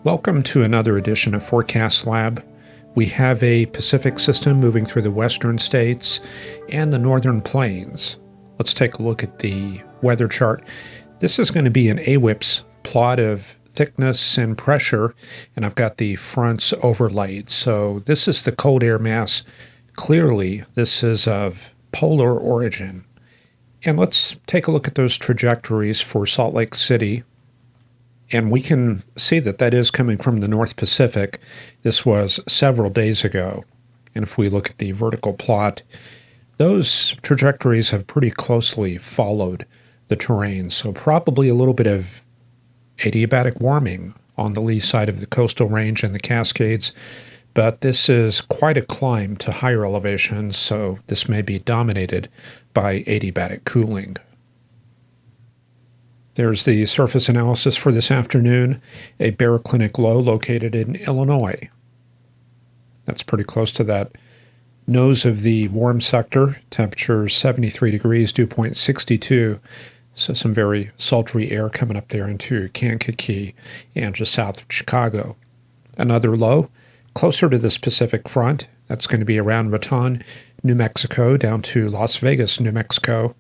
Welcome to another edition of Forecast Lab. We have a Pacific system moving through the western states and the northern plains. Let's take a look at the weather chart. This is going to be an AWIPS plot of thickness and pressure, and I've got the fronts overlaid. So this is the cold air mass. Clearly, this is of polar origin. And let's take a look at those trajectories for Salt Lake City. And we can see that that is coming from the North Pacific. This was several days ago. And if we look at the vertical plot, those trajectories have pretty closely followed the terrain. So probably a little bit of adiabatic warming on the lee side of the coastal range and the Cascades. But this is quite a climb to higher elevations, so this may be dominated by adiabatic cooling. There's the surface analysis for this afternoon, a baroclinic low located in Illinois. That's pretty close to that nose of the warm sector, temperature 73 degrees, dew point 62, so some very sultry air coming up there into Kankakee and just south of Chicago. Another low, closer to this Pacific front, that's going to be around Raton, New Mexico, down to Las Vegas, New Mexico.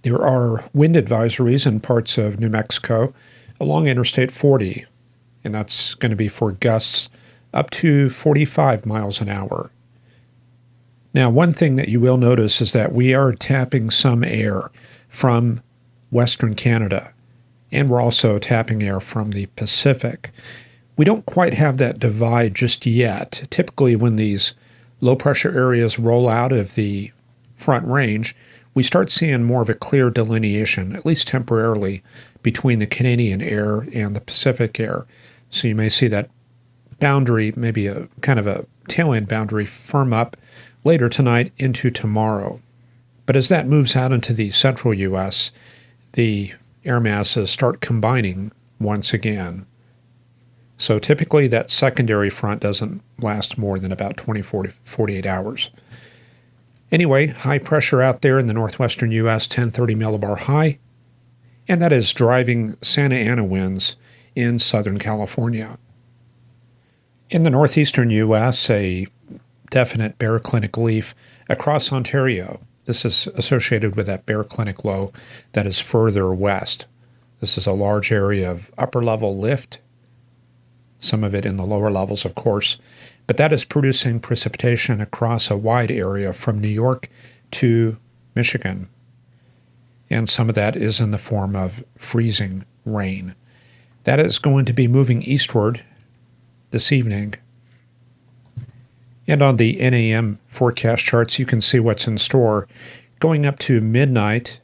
There are wind advisories in parts of New Mexico along Interstate 40, and that's going to be for gusts up to 45 miles an hour. Now, one thing that you will notice is that we are tapping some air from Western Canada, and we're also tapping air from the Pacific. We don't quite have that divide just yet. Typically, when these low-pressure areas roll out of the front range, we start seeing more of a clear delineation, at least temporarily, between the Canadian air and the Pacific air. So you may see that boundary, maybe a kind of a tail-end boundary, firm up later tonight into tomorrow. But as that moves out into the central U.S., the air masses start combining once again. So typically that secondary front doesn't last more than about 24 to 48 hours. Anyway, high pressure out there in the northwestern U.S., 1030 millibar high, and that is driving Santa Ana winds in Southern California. In the northeastern U.S., a definite baroclinic leaf across Ontario. This is associated with that baroclinic low that is further west. This is a large area of upper-level lift, some of it in the lower levels, of course, but that is producing precipitation across a wide area from New York to Michigan. And some of that is in the form of freezing rain. That is going to be moving eastward this evening. And on the NAM forecast charts, you can see what's in store. Going up to midnight,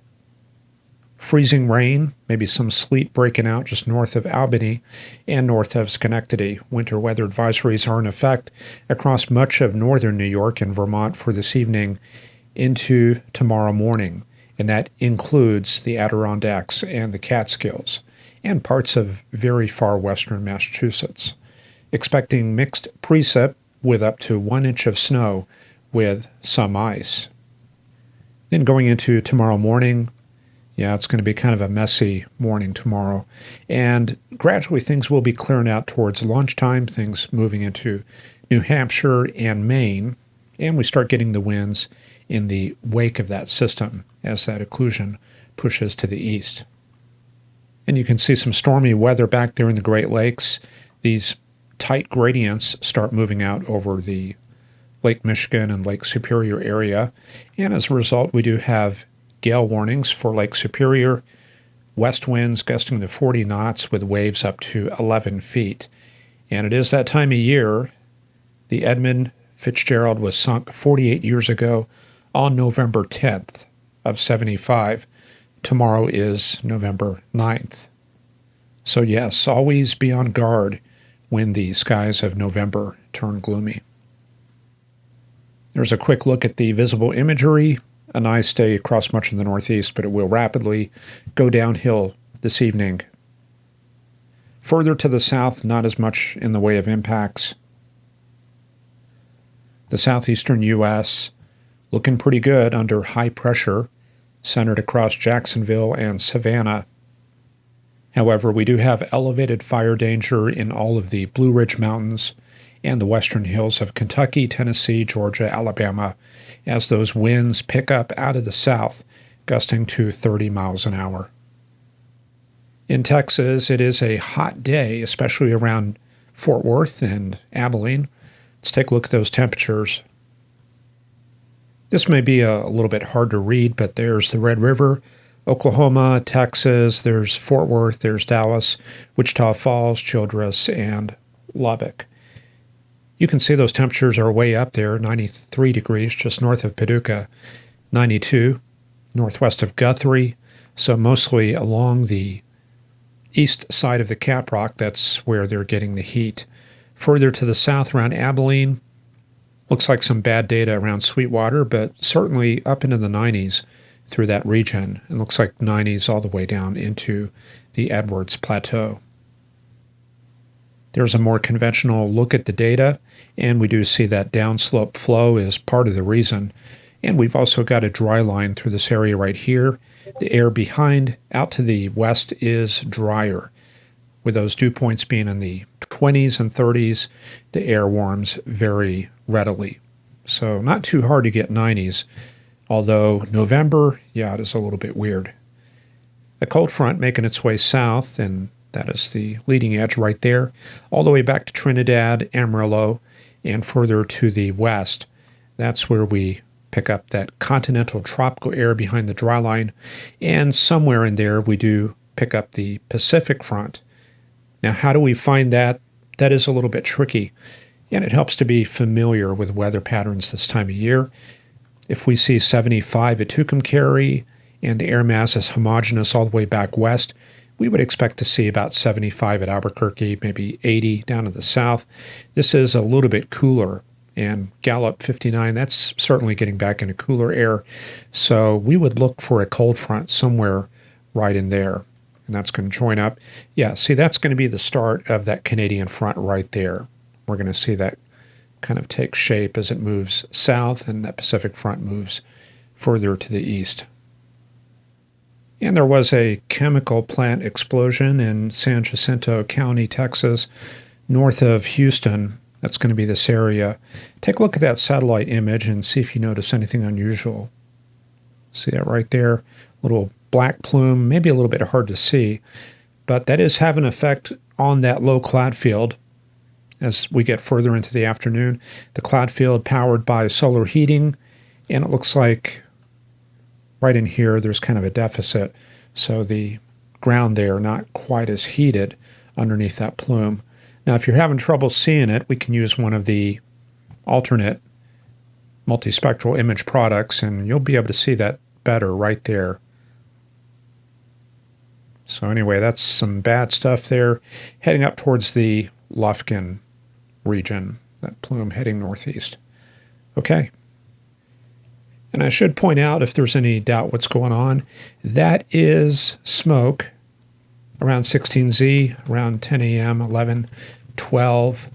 freezing rain, maybe some sleet breaking out just north of Albany and north of Schenectady. Winter weather advisories are in effect across much of northern New York and Vermont for this evening into tomorrow morning. And that includes the Adirondacks and the Catskills and parts of very far western Massachusetts. Expecting mixed precip with up to 1 inch of snow with some ice. Then going into tomorrow morning, it's going to be kind of a messy morning tomorrow. And gradually things will be clearing out towards lunchtime, things moving into New Hampshire and Maine. And we start getting the winds in the wake of that system as that occlusion pushes to the east. And you can see some stormy weather back there in the Great Lakes. These tight gradients start moving out over the Lake Michigan and Lake Superior area. And as a result, we do have gale warnings for Lake Superior, west winds gusting to 40 knots with waves up to 11 feet. And it is that time of year. The Edmund Fitzgerald was sunk 48 years ago on November 10th of 75. Tomorrow is November 9th. So yes, always be on guard when the skies of November turn gloomy. There's a quick look at the visible imagery. A nice day across much of the northeast, but it will rapidly go downhill this evening. Further to the south, not as much in the way of impacts. The southeastern U.S. looking pretty good under high pressure, centered across Jacksonville and Savannah. However, we do have elevated fire danger in all of the Blue Ridge Mountains and the western hills of Kentucky, Tennessee, Georgia, Alabama, as those winds pick up out of the south, gusting to 30 miles an hour. In Texas, it is a hot day, especially around Fort Worth and Abilene. Let's take a look at those temperatures. This may be a little bit hard to read, but there's the Red River, Oklahoma, Texas, there's Fort Worth, there's Dallas, Wichita Falls, Childress, and Lubbock. You can see those temperatures are way up there, 93 degrees just north of Paducah, 92 northwest of Guthrie, so mostly along the east side of the Caprock, that's where they're getting the heat. Further to the south around Abilene, looks like some bad data around Sweetwater, but certainly up into the 90s through that region. It looks like 90s all the way down into the Edwards Plateau. There's a more conventional look at the data, and we do see that downslope flow is part of the reason. And we've also got a dry line through this area right here. The air behind out to the west is drier. With those dew points being in the 20s and 30s, the air warms very readily. So not too hard to get 90s, although November, yeah, it is a little bit weird. A cold front making its way south, and that is the leading edge right there, all the way back to Trinidad, Amarillo, and further to the west. That's where we pick up that continental tropical air behind the dry line, and somewhere in there we do pick up the Pacific front. Now, how do we find that? That is a little bit tricky, and it helps to be familiar with weather patterns this time of year. If we see 75 at Tucumcari and the air mass is homogeneous all the way back west, we would expect to see about 75 at Albuquerque, maybe 80 down to the south. This is a little bit cooler, and Gallup 59, that's certainly getting back into cooler air. So we would look for a cold front somewhere right in there, and that's going to join up. Yeah, see, that's going to be the start of that Canadian front right there. We're going to see that kind of take shape as it moves south, and that Pacific front moves further to the east. And there was a chemical plant explosion in San Jacinto County, Texas, north of Houston. That's going to be this area. Take a look at that satellite image and see if you notice anything unusual. See that right there? Little black plume, maybe a little bit hard to see, but that is having an effect on that low cloud field. As we get further into the afternoon, the cloud field powered by solar heating, and it looks like right in here there's kind of a deficit, so the ground there not quite as heated underneath that plume. Now, if you're having trouble seeing it, we can use one of the alternate multispectral image products, and you'll be able to see that better right there. So anyway, that's some bad stuff there, heading up towards the Lufkin region, that plume heading northeast. Okay. And I should point out, if there's any doubt what's going on, that is smoke around 16Z, around 10 a.m., 11, 12.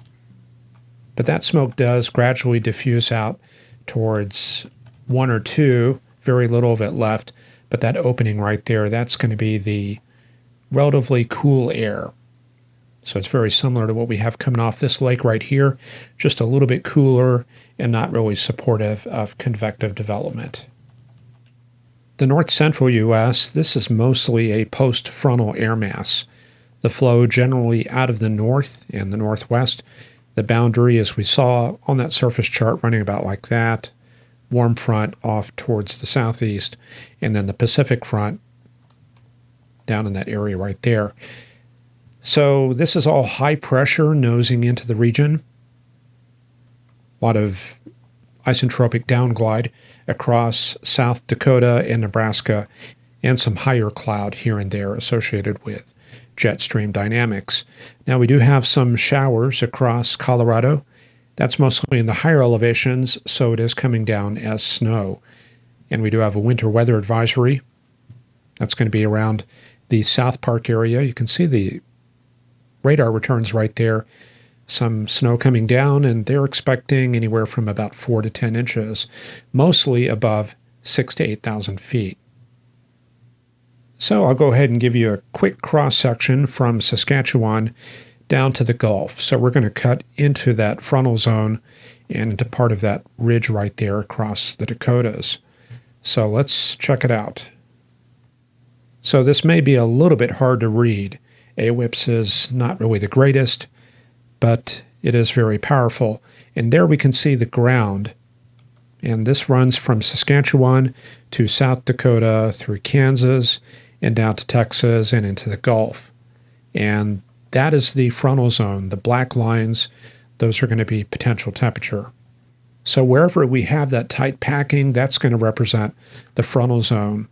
But that smoke does gradually diffuse out towards 1 or 2, very little of it left. But that opening right there, that's going to be the relatively cool air. So it's very similar to what we have coming off this lake right here, just a little bit cooler and not really supportive of convective development. The north-central U.S., this is mostly a post-frontal air mass. The flow generally out of the north and the northwest. The boundary, as we saw on that surface chart, running about like that. Warm front off towards the southeast, and then the Pacific front down in that area right there. So this is all high pressure nosing into the region. A lot of isentropic downglide across South Dakota and Nebraska, and some higher cloud here and there associated with jet stream dynamics. Now we do have some showers across Colorado. That's mostly in the higher elevations, so it is coming down as snow. And we do have a winter weather advisory. That's going to be around the South Park area. You can see the radar returns right there. Some snow coming down, and they're expecting anywhere from about 4 to 10 inches, mostly above 6,000 to 8,000 feet. So I'll go ahead and give you a quick cross-section from Saskatchewan down to the Gulf. So we're going to cut into that frontal zone and into part of that ridge right there across the Dakotas. So let's check it out. So this may be a little bit hard to read. AWIPS is not really the greatest, but it is very powerful. And there we can see the ground. And this runs from Saskatchewan to South Dakota through Kansas and down to Texas and into the Gulf. And that is the frontal zone. The black lines, those are going to be potential temperature. So wherever we have that tight packing, that's going to represent the frontal zone.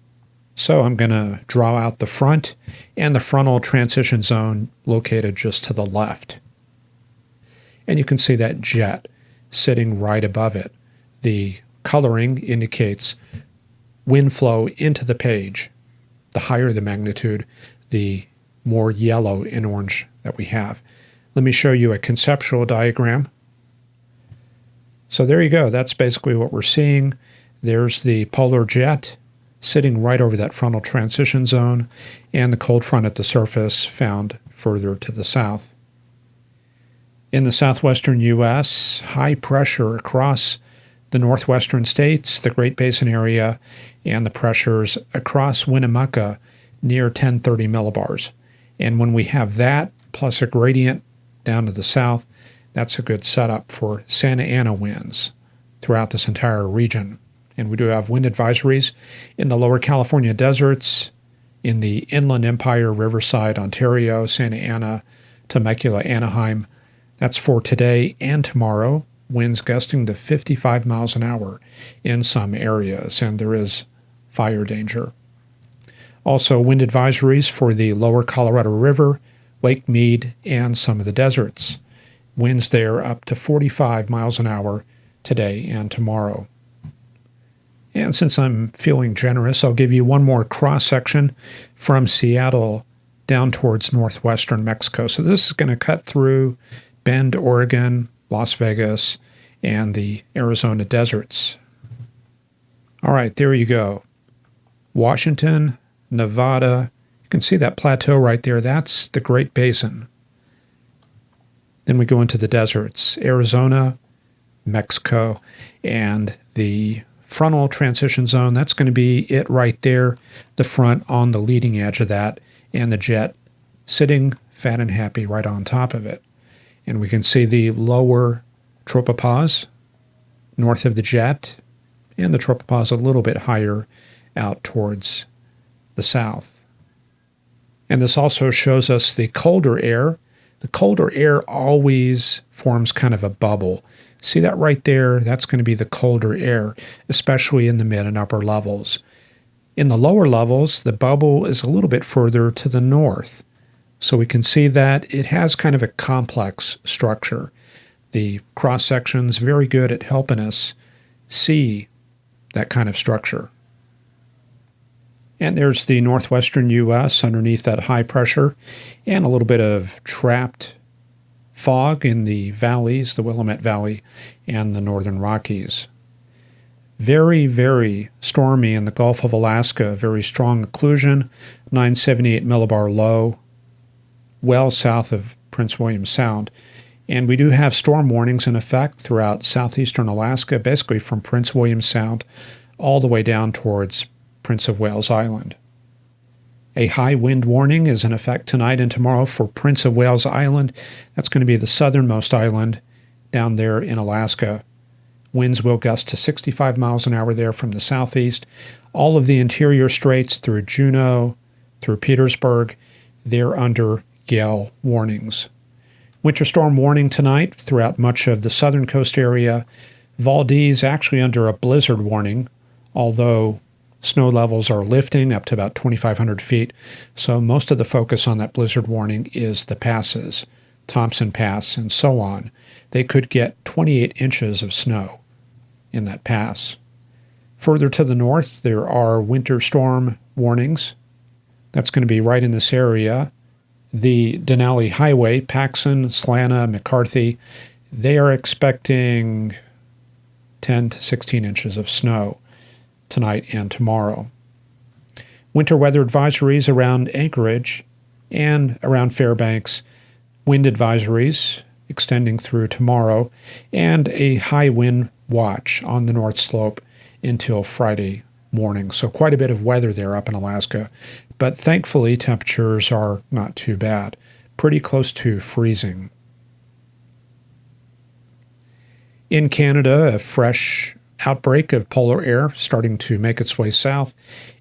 So I'm going to draw out the front and the frontal transition zone located just to the left. And you can see that jet sitting right above it. The coloring indicates wind flow into the page. The higher the magnitude, the more yellow and orange that we have. Let me show you a conceptual diagram. So there you go. That's basically what we're seeing. There's the polar jet sitting right over that frontal transition zone, and the cold front at the surface found further to the south. In the southwestern U.S., high pressure across the northwestern states, the Great Basin area, and the pressures across Winnemucca near 1030 millibars. And when we have that, plus a gradient down to the south, that's a good setup for Santa Ana winds throughout this entire region. And we do have wind advisories in the lower California deserts, in the Inland Empire, Riverside, Ontario, Santa Ana, Temecula, Anaheim. That's for today and tomorrow. Winds gusting to 55 miles an hour in some areas, and there is fire danger. Also, wind advisories for the lower Colorado River, Lake Mead, and some of the deserts. Winds there up to 45 miles an hour today and tomorrow. And since I'm feeling generous, I'll give you one more cross-section from Seattle down towards northwestern Mexico. So this is going to cut through Bend, Oregon, Las Vegas, and the Arizona deserts. All right, there you go. Washington, Nevada. You can see that plateau right there. That's the Great Basin. Then we go into the deserts, Arizona, Mexico, and the frontal transition zone. That's going to be it right there, the front on the leading edge of that, and the jet sitting fat and happy right on top of it. And we can see the lower tropopause north of the jet, and the tropopause a little bit higher out towards the south. And this also shows us the colder air. The colder air always forms kind of a bubble. See that right there? That's going to be the colder air, especially in the mid and upper levels. In the lower levels, the bubble is a little bit further to the north. So we can see that it has kind of a complex structure. The cross-section's very good at helping us see that kind of structure. And there's the northwestern U.S. underneath that high pressure, and a little bit of trapped fog in the valleys, the Willamette Valley and the northern Rockies. Very, very stormy in the Gulf of Alaska, very strong occlusion, 978 millibar low, well south of Prince William Sound. And we do have storm warnings in effect throughout southeastern Alaska, basically from Prince William Sound all the way down towards Prince of Wales Island. A high wind warning is in effect tonight and tomorrow for Prince of Wales Island. That's going to be the southernmost island down there in Alaska. Winds will gust to 65 miles an hour there from the southeast. All of the interior straits through Juneau, through Petersburg, they're under gale warnings. Winter storm warning tonight throughout much of the southern coast area. Valdez actually under a blizzard warning, although snow levels are lifting up to about 2,500 feet, so most of the focus on that blizzard warning is the passes, Thompson Pass and so on. They could get 28 inches of snow in that pass. Further to the north, there are winter storm warnings. That's going to be right in this area. The Denali Highway, Paxson, Slana, McCarthy, they are expecting 10 to 16 inches of snow tonight and tomorrow. Winter weather advisories around Anchorage and around Fairbanks, wind advisories extending through tomorrow, and a high wind watch on the North Slope until Friday morning. So quite a bit of weather there up in Alaska. But thankfully, temperatures are not too bad, pretty close to freezing. In Canada, a fresh outbreak of polar air starting to make its way south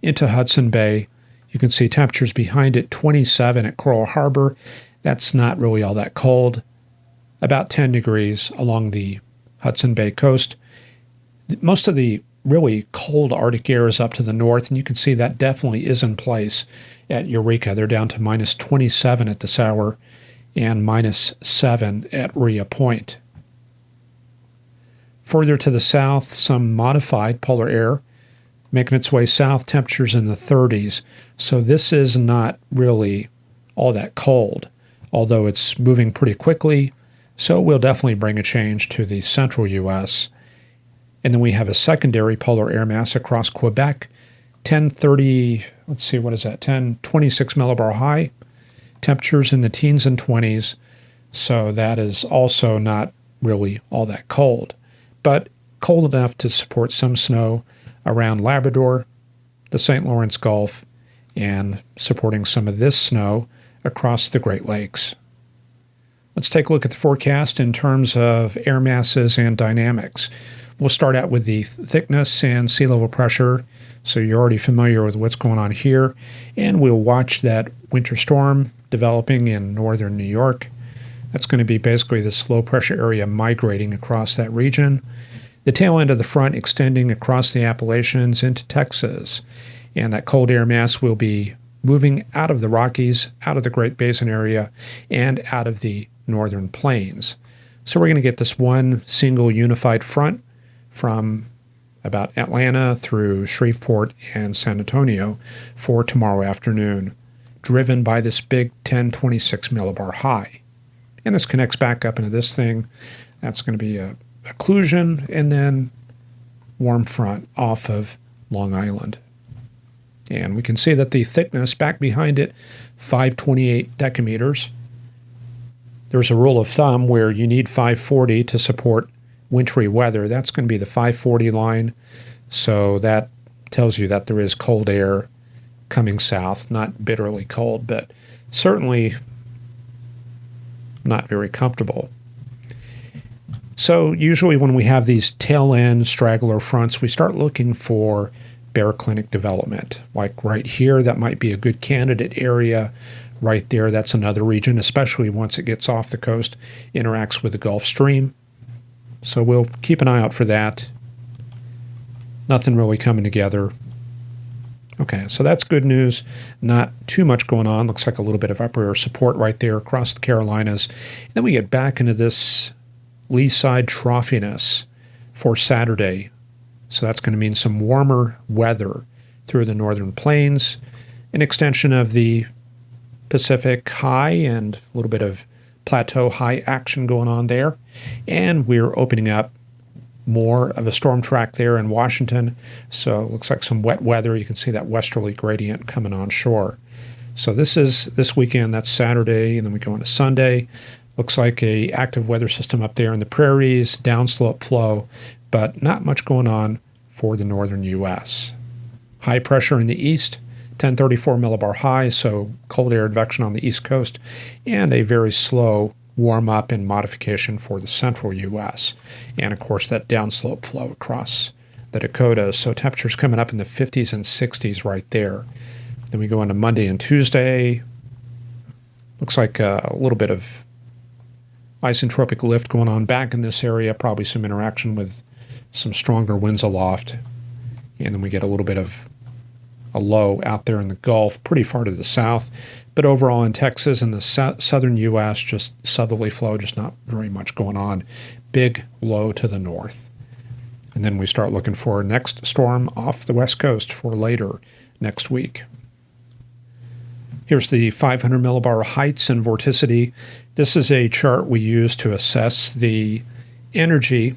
into Hudson Bay. You can see temperatures behind it, 27 at Coral Harbor. That's not really all that cold. About 10 degrees along the Hudson Bay coast. Most of the really cold Arctic air is up to the north, and you can see that definitely is in place at Eureka. They're down to minus 27 at this hour and minus 7 at Rhea Point. Further to the south, some modified polar air making its way south, temperatures in the 30s. So this is not really all that cold, although it's moving pretty quickly. So we'll definitely bring a change to the central U.S. And then we have a secondary polar air mass across Quebec, 1030, let's see, what is that, 1026 millibar high, temperatures in the teens and 20s. So that is also not really all that cold, but cold enough to support some snow around Labrador, the St. Lawrence Gulf, and supporting some of this snow across the Great Lakes. Let's take a look at the forecast in terms of air masses and dynamics. We'll start out with the thickness and sea level pressure, so you're already familiar with what's going on here, and we'll watch that winter storm developing in northern New York. That's going to be basically this low pressure area migrating across that region. The tail end of the front extending across the Appalachians into Texas, and that cold air mass will be moving out of the Rockies, out of the Great Basin area, and out of the northern plains. So we're going to get this one single unified front from about Atlanta through Shreveport and San Antonio for tomorrow afternoon, driven by this big 1026 millibar high. And this connects back up into this thing. That's going to be a occlusion and then warm front off of Long Island. And we can see that the thickness back behind it, 528 decameters. There's a rule of thumb where you need 540 to support wintry weather. That's going to be the 540 line. So that tells you that there is cold air coming south, not bitterly cold, but certainly not very comfortable. So usually when we have these tail end straggler fronts, we start looking for baroclinic development. Like right here, that might be a good candidate area. Right there, that's another region, especially once it gets off the coast, interacts with the Gulf Stream. So we'll keep an eye out for that. Nothing really coming together. Okay, so that's good news. Not too much going on. Looks like a little bit of upper air support right there across the Carolinas. And then we get back into this lee side troughiness for Saturday. So that's going to mean some warmer weather through the northern plains, an extension of the Pacific high and a little bit of plateau high action going on there. And we're opening up more of a storm track there in Washington. So it looks like some wet weather. You can see that westerly gradient coming on shore. So this weekend, that's Saturday, and then we go into Sunday. Looks like a active weather system up there in the prairies, downslope flow, but not much going on for the northern U.S. High pressure in the east, 1034 millibar high, so cold air advection on the east coast, and a very slow warm-up and modification for the central U.S. And, of course, that downslope flow across the Dakotas. So temperatures coming up in the 50s and 60s right there. Then we go into Monday and Tuesday. Looks like a little bit of isentropic lift going on back in this area, probably some interaction with some stronger winds aloft. And then we get a little bit of a low out there in the Gulf, pretty far to the south. But overall in Texas and the southern U.S., just southerly flow, just not very much going on. Big low to the north. And then we start looking for next storm off the west coast for later next week. Here's the 500 millibar heights and vorticity. This is a chart we use to assess the energy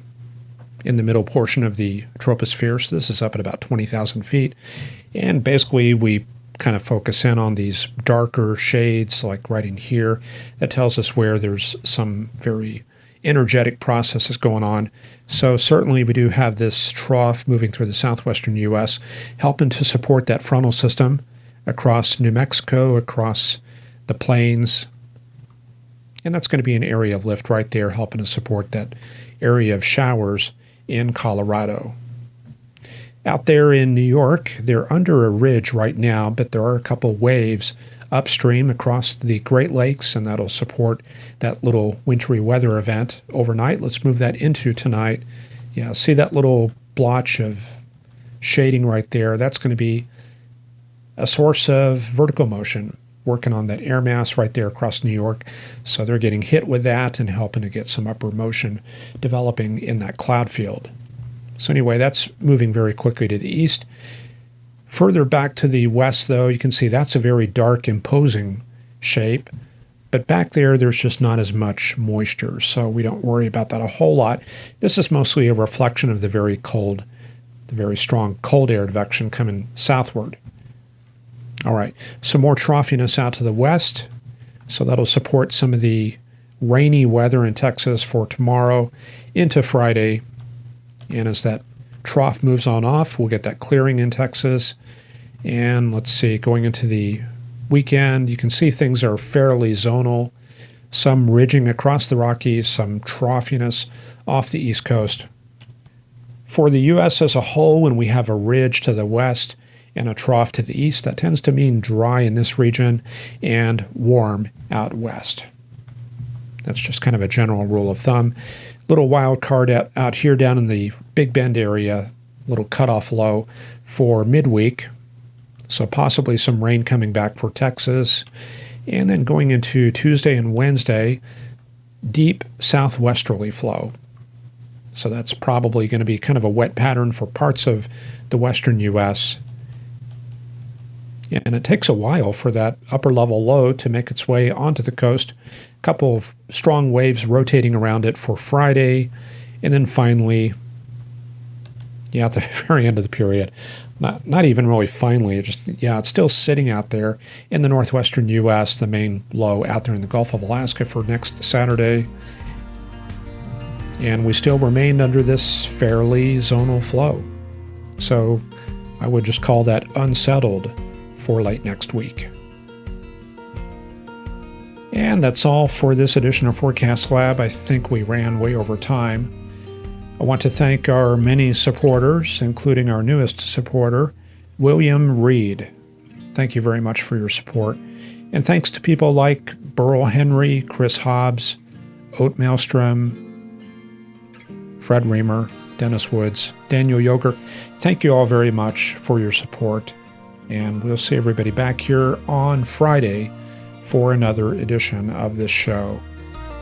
in the middle portion of the troposphere. So this is up at about 20,000 feet. And basically we kind of focus in on these darker shades, like right in here. That tells us where there's some very energetic processes going on. So certainly we do have this trough moving through the southwestern U.S., helping to support that frontal system across New Mexico, across the plains. And that's going to be an area of lift right there, helping to support that area of showers in Colorado. Out there in New York, they're under a ridge right now, but there are a couple waves upstream across the Great Lakes, and that'll support that little wintry weather event overnight. Let's move that into tonight. Yeah, see that little blotch of shading right there? That's going to be a source of vertical motion, working on that air mass right there across New York. So they're getting hit with that and helping to get some upward motion developing in that cloud field. So anyway, that's moving very quickly to the east. Further back to the west, though, you can see that's a very dark, imposing shape. But back there, there's just not as much moisture, so we don't worry about that a whole lot. This is mostly a reflection of the very cold, the very strong cold air advection coming southward. All right, some more troughiness out to the west, so that'll support some of the rainy weather in Texas for tomorrow into Friday. And as that trough moves on off, we'll get that clearing in Texas. And let's see, going into the weekend, you can see things are fairly zonal. Some ridging across the Rockies, some troughiness off the East Coast. For the U.S. as a whole, when we have a ridge to the west and a trough to the east, that tends to mean dry in this region and warm out west. That's just kind of a general rule of thumb. Little wild card out here down in the Big Bend area, little cutoff low for midweek. So possibly some rain coming back for Texas. And then going into Tuesday and Wednesday, deep southwesterly flow. So that's probably going to be kind of a wet pattern for parts of the western U.S. And it takes a while for that upper level low to make its way onto the coast. A couple of strong waves rotating around it for Friday. And then finally, at the very end of the period, not even really finally, it's still sitting out there in the northwestern U.S., the main low out there in the Gulf of Alaska for next Saturday. And we still remained under this fairly zonal flow. So I would just call that unsettled for late next week. And that's all for this edition of Forecast Lab. I think we ran way over time. I want to thank our many supporters, including our newest supporter, William Reed. Thank you very much for your support. And thanks to people like Burl Henry, Chris Hobbs, Oat Maelstrom, Fred Reamer, Dennis Woods, Daniel Yoger. Thank you all very much for your support. And we'll see everybody back here on Friday for another edition of this show.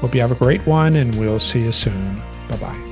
Hope you have a great one, and we'll see you soon. Bye-bye.